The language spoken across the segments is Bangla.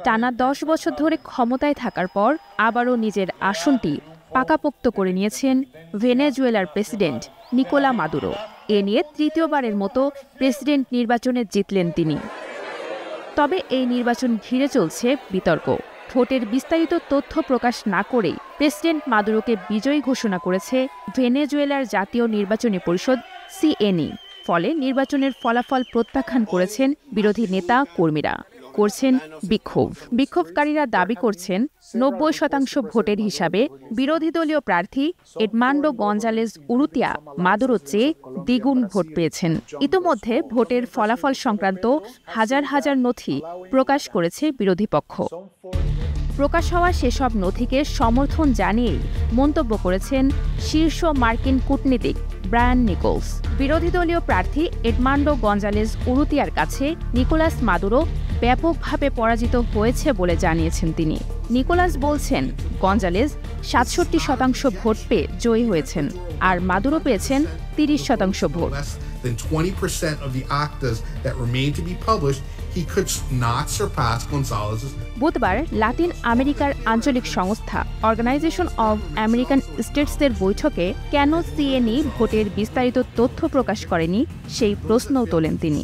টানা 10 বছর ধরে ক্ষমতায় থাকার পর আবারও নিজের আসনটি পাকাপোক্ত করে নিয়েছেন ভেনেজুয়েলার প্রেসিডেন্ট নিকোলা মাদুরো। এ নিয়ে তৃতীয়বারের মতো প্রেসিডেন্ট নির্বাচনে জিতলেন তিনি। তবে এই নির্বাচন ঘিরে চলছে বিতর্ক। ভোটের বিস্তারিত তথ্য প্রকাশ না করেই প্রেসিডেন্ট মাদুরোকে বিজয়ী ঘোষণা করেছে ভেনেজুয়েলার জাতীয় নির্বাচনী পরিষদ সিএনই। ফলে নির্বাচনের ফলাফল প্রত্যাখ্যান করেছেন বিরোধী নেতা কর্মীরা, করছেন বিক্ষোভকারীরা দাবি করছেন 90% ভোটের হিসাবে বিরোধী দলীয় প্রার্থী এডমান্ডো গঞ্জালেজ উরুতিয়া মাদুরোর চেয়ে দ্বিগুণ ভোট পেয়েছেন। ইতোমধ্যে ভোটের ফলাফল সংক্রান্ত হাজার হাজার নথি প্রকাশ করেছে বিরোধী পক্ষ। প্রকাশ হওয়া সেসব নথিকে সমর্থন জানিয়েই মন্তব্য করেছেন শীর্ষ মার্কিন কূটনীতিক ব্রায়ান নিকোলস। বিরোধী দলীয় প্রার্থী এডমান্ডো গঞ্জালেজ উরুতিয়ার কাছে নিকোলাস মাদুরো ব্যাপকভাবে পরাজিত হয়েছে বলে জানিয়েছেন তিনি। নিকোলাস বলছেন গঞ্জালেজ 67% ভোট পেয়ে জয়ী হয়েছেন, আর মাদুরো পেয়েছেন 30% vote. Than 20% of the actas that remain to be published, he could not surpass Gonzalez's. বুধবার লাতিন আমেরিকার আঞ্চলিক সংস্থা অর্গানাইজেশন অব আমেরিকান স্টেটসের বৈঠকে কেন সিএনই ভোটের বিস্তারিত তথ্য প্রকাশ করেনি সেই প্রশ্নও তোলেন তিনি।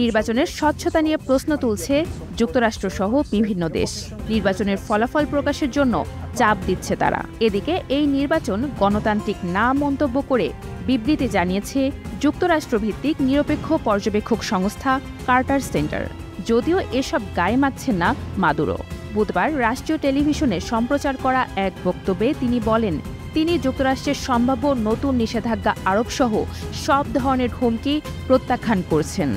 নির্বাচনের স্বচ্ছতা নিয়ে প্রশ্ন তুলছে যুক্তরাষ্ট্রসহ বিভিন্ন দেশ। নির্বাচনের ফলাফল প্রকাশের জন্য চাপ দিচ্ছে তারা। এদিকে এই নির্বাচন গণতান্ত্রিক না মন্তব্য করে বিবৃতি জানিয়েছে যুক্তরাষ্ট্রভিত্তিক নিরপেক্ষ পর্যবেক্ষক সংস্থা কার্টার সেন্টার। যদিও এসব গায়ে মাখছেন না মাদুরো। বুধবার রাষ্ট্রীয় টেলিভিশনে সম্প্রচার করা এক বক্তব্যে তিনি বলেন, তিনি যুক্তরাষ্ট্রের সম্ভাব্য নতুন নিষেধাজ্ঞা আরোপসহ সব ধরনের হুমকি প্রত্যাখ্যান করছেন।